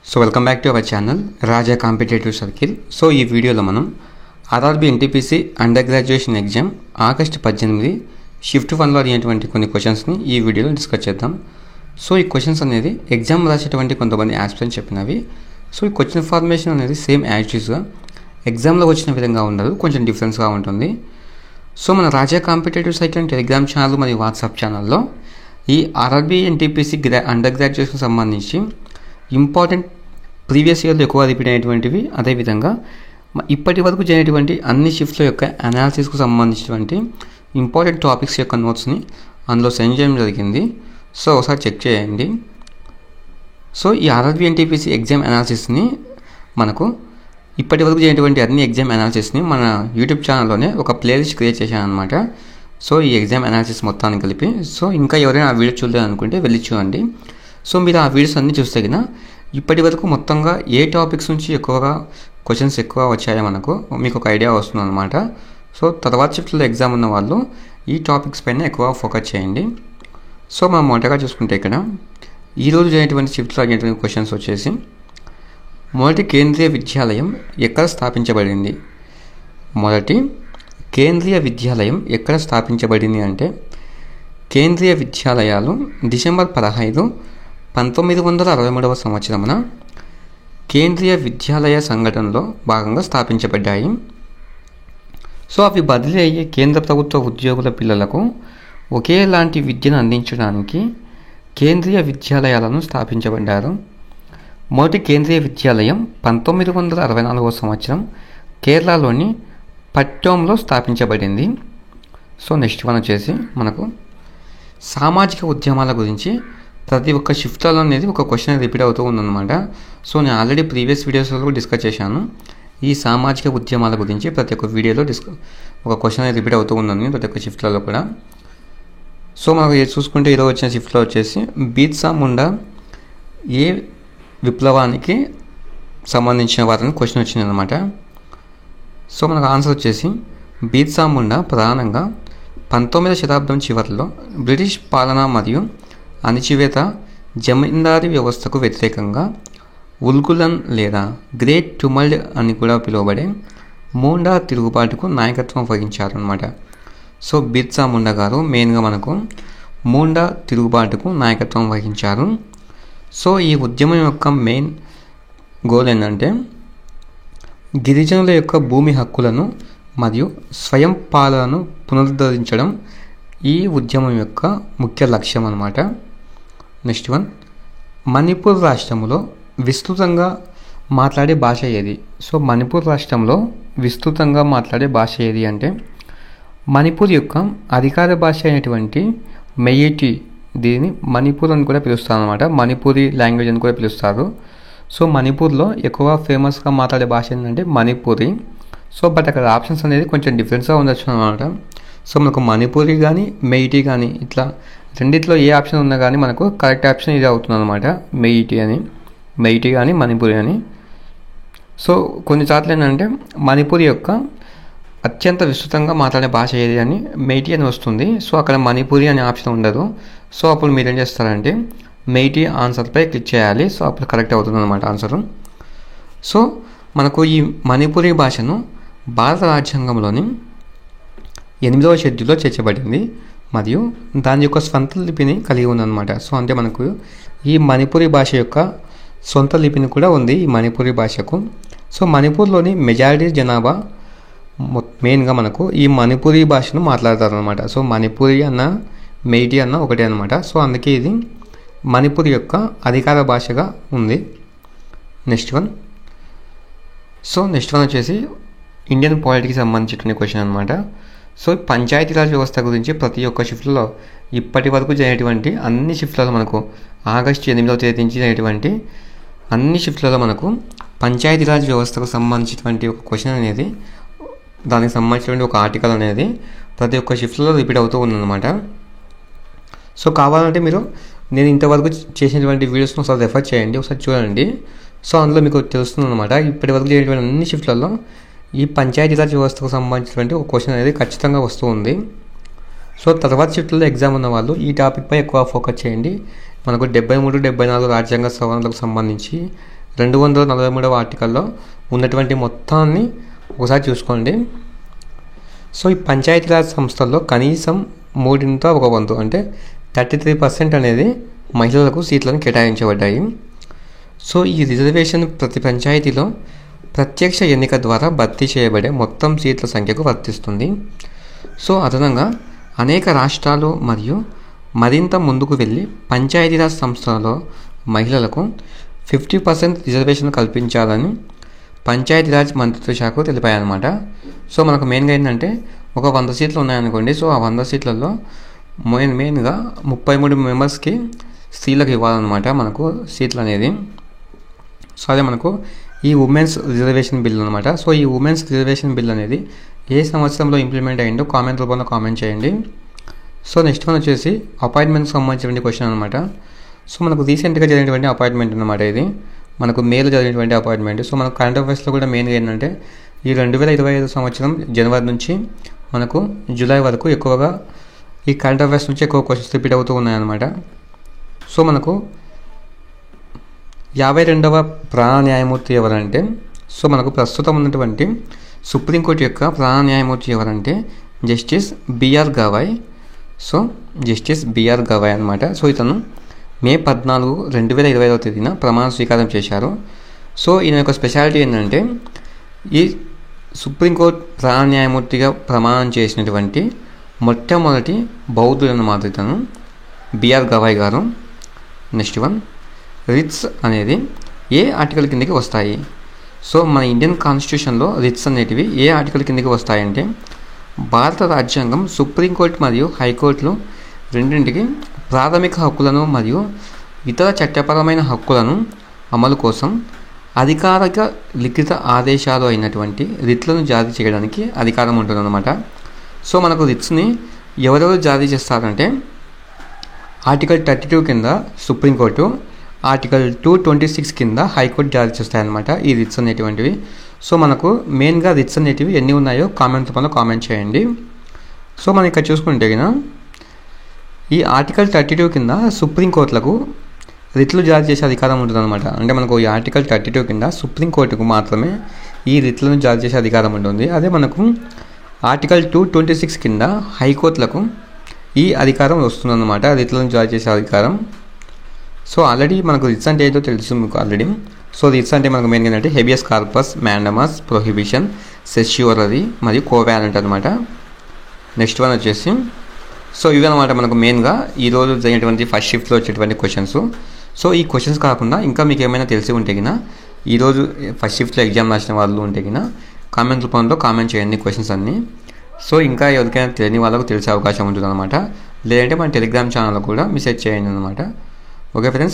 So welcome back to our channel Raja competitive circle. So ఈ వీడియోలో మనం RRB NTPC under graduation exam August 18 shift 1లో అడిగినటువంటి కొన్ని క్వశ్చన్స్ని ఈ వీడియోలో డిస్కస్ చేద్దాం. సో ఈ క్వశ్చన్స్ అనేది ఎగ్జామ్ రాసేటువంటి కొంతమంది ఆస్పిరెంట్స్ చెప్పినవి. సో ఈ క్వశ్చన్ ఫార్మేషన్ అనేది సేమ్ యాజ్ యూజ్గా ఎగ్జామ్లో వచ్చిన విధంగా ఉండదు, కొంచెం డిఫరెన్స్గా ఉంటుంది. సో మన Raja competitive cycle and Telegram channel మరియు వాట్సాప్ ఛానల్లో ఈ ఆర్ఆర్బీ ఎన్టీపీసీ అండర్ గ్రాడ్యుయేషన్ సంబంధించి ఇంపార్టెంట్ ప్రీవియస్ ఇయర్లో ఎక్కువ రిపీట్ అయినటువంటివి, అదేవిధంగా ఇప్పటి వరకు జరిగినటువంటి అన్ని షిఫ్ట్ల యొక్క అనాలిసిస్కు సంబంధించినటువంటి ఇంపార్టెంట్ టాపిక్స్ యొక్క నోట్స్ని అందులో సెండ్ చేయడం జరిగింది. సో ఒకసారి చెక్ చేయండి. సో ఈ ఆర్ఆర్బీ ఎన్టీపీసీ ఎగ్జామ్ అనాలిసిస్ని మనకు ఇప్పటి వరకు జరిగినటువంటి అన్ని ఎగ్జామ్ అనాలిసిస్ని మన యూట్యూబ్ ఛానల్లోనే ఒక ప్లేలిస్ట్ క్రియేట్ చేశాను అనమాట. సో ఈ ఎగ్జామ్ అనాలిసిస్ మొత్తాన్ని కలిపి. సో ఇంకా ఎవరైనా ఆ వీడియో చూడలేదు అనుకుంటే వెళ్ళి చూడండి. సో మీరు ఆ వీడియోస్ అన్నీ చూస్తే కన్నా ఇప్పటి వరకు మొత్తంగా ఏ టాపిక్స్ నుంచి ఎక్కువగా క్వశ్చన్స్ ఎక్కువ వచ్చాయో మనకు మీకు ఒక ఐడియా వస్తుంది అనమాట. సో తర్వాత షిఫ్ట్లో ఎగ్జామ్ ఉన్న వాళ్ళు ఈ టాపిక్స్ పైన ఎక్కువ ఫోకస్ చేయండి. సో మనం మొదటగా చూసుకుంటే ఇక్కడ ఈరోజు జరిగినటువంటి షిఫ్ట్లో అడిగినటువంటి క్వశ్చన్స్ వచ్చేసి, మొదటి కేంద్రీయ విద్యాలయం ఎక్కడ స్థాపించబడింది? మొదటి కేంద్రీయ విద్యాలయం ఎక్కడ స్థాపించబడింది అంటే కేంద్రీయ విద్యాలయాలు డిసెంబర్ 15, 1963 సంవత్సరమున కేంద్రీయ విద్యాలయ సంఘటనలో భాగంగా స్థాపించబడ్డాయి. సో అవి బదిలీ అయ్యే కేంద్ర ప్రభుత్వ ఉద్యోగుల పిల్లలకు ఒకేలాంటి విద్యను అందించడానికి కేంద్రీయ విద్యాలయాలను స్థాపించబడ్డారు. మొదటి కేంద్రీయ విద్యాలయం 1964 సంవత్సరం కేరళలోని పట్టోంలో స్థాపించబడింది. సో నెక్స్ట్ వన్ వచ్చేసి మనకు సామాజిక ఉద్యమాల గురించి ప్రతి ఒక్క షిఫ్ట్లలో అనేది ఒక క్వశ్చన్ రిపీట్ అవుతూ ఉందన్నమాట. సో నేను ఆల్రెడీ ప్రీవియస్ వీడియోస్లో డిస్కస్ చేశాను. ఈ సామాజిక ఉద్యమాల గురించి ప్రతి ఒక్క వీడియోలో ఒక క్వశ్చన్ రిపీట్ అవుతూ ఉందని ప్రతి ఒక్క షిఫ్ట్లలో కూడా. సో మనకు చూసుకుంటే ఈరోజు వచ్చిన షిఫ్ట్లో వచ్చేసి బిర్సా ముండా ఏ విప్లవానికి సంబంధించిన వారిని క్వశ్చన్ వచ్చింది అనమాట. సో మనకు ఆన్సర్ వచ్చేసి బిర్సా ముండా ప్రధానంగా 19వ శతాబ్దం చివరిలో బ్రిటిష్ పాలన మరియు అణిచివేత జమీందారీ వ్యవస్థకు వ్యతిరేకంగా ఉల్గులన్ లేదా గ్రేట్ టుమల్డ్ అని కూడా పిలువబడే ముండా తిరుగుబాటుకు నాయకత్వం వహించారనమాట. సో బిర్సా ముండా గారు మెయిన్గా మనకు ముండా తిరుగుబాటుకు నాయకత్వం వహించారు. సో ఈ ఉద్యమం యొక్క మెయిన్ గోల్ ఏంటంటే గిరిజనుల యొక్క భూమి హక్కులను మరియు స్వయం పాలనను పునరుద్ధరించడం ఈ ఉద్యమం యొక్క ముఖ్య లక్ష్యం అన్నమాట. నెక్స్ట్ వన్, మణిపూర్ రాష్ట్రంలో విస్తృతంగా మాట్లాడే భాష ఏది? సో మణిపూర్ రాష్ట్రంలో విస్తృతంగా మాట్లాడే భాష ఏది అంటే మణిపూర్ యొక్క అధికార భాష అయినటువంటి మెయిటీ, దీన్ని మణిపూర్ అని కూడా పిలుస్తారు అనమాట. మణిపూరి లాంగ్వేజ్ అని కూడా పిలుస్తారు. సో మణిపూర్లో ఎక్కువ ఫేమస్గా మాట్లాడే భాష ఏంటంటే మణిపూరి. సో బట్ అక్కడ ఆప్షన్స్ అనేది కొంచెం డిఫరెన్స్గా ఉండొచ్చు అనమాట. సో మనకు మణిపూరి కానీ మెయిటీ కానీ ఇట్లా రెండిట్లో ఏ ఆప్షన్ ఉన్నా కానీ మనకు కరెక్ట్ ఆప్షన్ ఇది అవుతుంది అనమాట. మెయిటీ కానీ మణిపూరి అని. సో కొన్నిసార్లు ఏంటంటే మణిపూరి యొక్క అత్యంత విస్తృతంగా మాట్లాడే భాష ఏది అని మెయిటీ అని వస్తుంది. సో అక్కడ మణిపూరి అనే ఆప్షన్ ఉండదు. సో అప్పుడు మీరు ఏం చేస్తారంటే మెయిటీ ఆన్సర్పై క్లిక్ చేయాలి. సో అప్పుడు కరెక్ట్ అవుతుంది అనమాట ఆన్సరు. సో మనకు ఈ మణిపూరి భాషను భారత రాజ్యాంగంలోని 8వ షెడ్యూల్లో చేర్చబడింది మరియు దాని యొక్క స్వంత లిపిని కలిగి ఉందన్నమాట. సో అంటే మనకు ఈ మణిపూరి భాష యొక్క సొంత లిపిని కూడా ఉంది ఈ మణిపూరి భాషకు. సో మణిపూర్లోని మెజారిటీ జనాభా మెయిన్గా మనకు ఈ మణిపూరి భాషను మాట్లాడతారనమాట. సో మణిపూరి అన్న మెయిటీ అన్న ఒకటే అనమాట. సో అందుకే ఇది మణిపూర్ యొక్క అధికార భాషగా ఉంది. నెక్స్ట్ వన్ వచ్చేసి ఇండియన్ పాలిటిక్స్కి సంబంధించిన క్వశ్చన్ అనమాట. సో పంచాయతీరాజ్ వ్యవస్థ గురించి ప్రతి ఒక్క షిఫ్ట్లో ఇప్పటి వరకు జరిగినటువంటి అన్ని షిఫ్ట్లలో మనకు ఆగస్టు 8వ తేదీ నుంచి జరిగినటువంటి అన్ని షిఫ్ట్లలో మనకు పంచాయతీరాజ్ వ్యవస్థకు సంబంధించినటువంటి ఒక క్వశ్చన్ అనేది, దానికి సంబంధించినటువంటి ఒక ఆర్టికల్ అనేది ప్రతి ఒక్క షిఫ్ట్లో రిపీట్ అవుతూ ఉందన్నమాట. సో కావాలంటే మీరు నేను ఇంతవరకు చేసినటువంటి వీడియోస్ను ఒకసారి రెఫర్ చేయండి, ఒకసారి చూడండి. సో అందులో మీకు తెలుస్తుంది అనమాట ఇప్పటి వరకు జరిగినటువంటి అన్ని షిఫ్ట్లలో ఈ పంచాయతీరాజ్ వ్యవస్థకు సంబంధించినటువంటి ఒక క్వశ్చన్ అనేది ఖచ్చితంగా వస్తూ ఉంది. సో తర్వాత షిఫ్ట్లో ఎగ్జామ్ ఉన్న వాళ్ళు ఈ టాపిక్పై ఎక్కువ ఫోకస్ చేయండి. మనకు 73, 74 రాజ్యాంగ సవరణలకు సంబంధించి 243వ ఆర్టికల్లో ఉన్నటువంటి మొత్తాన్ని ఒకసారి చూసుకోండి. సో ఈ పంచాయతీరాజ్ సంస్థల్లో కనీసం 3/1 అంటే 33% అనేది మహిళలకు సీట్లను కేటాయించబడ్డాయి. సో ఈ రిజర్వేషన్ ప్రతి పంచాయతీలో ప్రత్యక్ష ఎన్నిక ద్వారా భర్తీ చేయబడే మొత్తం సీట్ల సంఖ్యకు వర్తిస్తుంది. సో అదనంగా అనేక రాష్ట్రాలు మరియు మరింత ముందుకు వెళ్ళి పంచాయతీరాజ్ సంస్థలలో మహిళలకు 50% రిజర్వేషన్ కల్పించాలని పంచాయతీరాజ్ మంత్రిత్వ శాఖ తెలిపాయన్నమాట. సో మనకు మెయిన్గా ఏంటంటే ఒక 100 సీట్లు ఉన్నాయనుకోండి. సో ఆ 100 సీట్లలో మెయిన్గా 33 మెంబర్స్కి స్త్రీలకు ఇవ్వాలన్నమాట మనకు సీట్లు అనేది. సో అదే మనకు ఈ ఉమెన్స్ రిజర్వేషన్ బిల్ అనమాట. సో ఈ ఉమెన్స్ రిజర్వేషన్ బిల్ అనేది ఏ సంవత్సరంలో ఇంప్లిమెంట్ అయ్యిందో కామెంట్ రూపంలో కామెంట్ చేయండి. సో నెక్స్ట్ వన్ వచ్చేసి అపాయింట్మెంట్కి సంబంధించినటువంటి క్వశ్చన్ అనమాట. సో మనకు రీసెంట్గా జరిగినటువంటి అపాయింట్మెంట్ అనమాట. ఇది మనకు మేలో జరిగినటువంటి అపాయింట్మెంట్. సో మనకు కరెంట్ అఫైర్స్లో కూడా మెయిన్గా ఏంటంటే ఈ 2025 సంవత్సరం జనవరి నుంచి మనకు జూలై వరకు ఎక్కువగా ఈ కరెంట్ అఫైర్స్ నుంచి ఎక్కువ క్వశ్చన్స్ రిపీట్ అవుతూ ఉన్నాయన్నమాట. సో మనకు 52వ ప్రధాన న్యాయమూర్తి ఎవరంటే, సో మనకు ప్రస్తుతం ఉన్నటువంటి సుప్రీంకోర్టు యొక్క ప్రధాన న్యాయమూర్తి ఎవరంటే justice BR Gavai. So justice BR Gavai అనమాట. సో ఇతను మే 14, 2025వ తేదీన ప్రమాణ స్వీకారం చేశారు. సో ఈయన యొక్క స్పెషాలిటీ ఏంటంటే ఈ సుప్రీంకోర్టు ప్రధాన న్యాయమూర్తిగా ప్రమాణం చేసినటువంటి మొట్టమొదటి బౌద్ధుడు అన్నమాట ఇతను బిఆర్ గవాయ్ గారు. నెక్స్ట్ వన్, రిట్స్ అనేది ఏ ఆర్టికల్ కిందకి వస్తాయి? సో మన ఇండియన్ కాన్స్టిట్యూషన్లో రిట్స్ అనేటివి ఏ ఆర్టికల్ కిందకి వస్తాయంటే భారత రాజ్యాంగం సుప్రీంకోర్టు మరియు హైకోర్టులు రెండింటికి ప్రాథమిక హక్కులను మరియు ఇతర చట్టపరమైన హక్కులను అమలు కోసం అధికారిక లిఖిత ఆదేశాలు అయినటువంటి రిట్లను జారీ చేయడానికి అధికారం ఉంటుందన్నమాట. సో మనకు రిట్స్ని ఎవరెవరు జారీ చేస్తారంటే ఆర్టికల్ 32 కింద సుప్రీంకోర్టు, ఆర్టికల్ 226 కింద హైకోర్టు జారీ చేస్తాయన్నమాట ఈ రిట్స్ అనేటువంటివి. సో మనకు మెయిన్గా రిట్స్ అనేటివి ఎన్ని ఉన్నాయో కామెంట్ రూపంలో కామెంట్ చేయండి. సో మనం ఇక్కడ చూసుకుంటే ఈ ఆర్టికల్ 32 కింద సుప్రీంకోర్టులకు రిట్లు జారీ చేసే అధికారం ఉంటుందన్నమాట. అంటే మనకు ఈ ఆర్టికల్ 32 కింద సుప్రీంకోర్టుకు మాత్రమే ఈ రిట్లను జారీ చేసే అధికారం ఉంటుంది. అదే మనకు ఆర్టికల్ 226 కింద హైకోర్టులకు ఈ అధికారం వస్తుందన్నమాట, రిట్లను జారీ చేసే అధికారం. సో ఆల్రెడీ మనకు రిట్స్ అంటే ఏదో తెలుసు మీకు ఆల్రెడీ. సో రిట్స్ అంటే మనకు మెయిన్గా ఏంటంటే హెబియస్ కార్పస్, మ్యాండమస్, ప్రొహిబిషన్, సెష్యూరరీ మరియు కోవాలెంట్ అనమాట. నెక్స్ట్ వన్ వచ్చేసి సో ఇవి అనమాట మనకు మెయిన్గా ఈరోజు జరిగినటువంటి ఫస్ట్ షిఫ్ట్లో వచ్చేటువంటి క్వశ్చన్స్. సో ఈ క్వశ్చన్స్ కాకుండా ఇంకా మీకు ఏమైనా తెలిసి ఉంటే ఈరోజు ఫస్ట్ షిఫ్ట్లో ఎగ్జామ్ రాసిన వాళ్ళు ఉంటే కామెంట్ రూపంలో కామెంట్ చేయండి క్వశ్చన్స్ అన్నీ. సో ఇంకా ఎవరికైనా తెలియని వాళ్ళకు తెలిసే అవకాశం ఉంటుంది అనమాట. లేదంటే మన టెలిగ్రామ్ ఛానల్లో కూడా మెసేజ్ చేయండి అనమాట. Okay friends.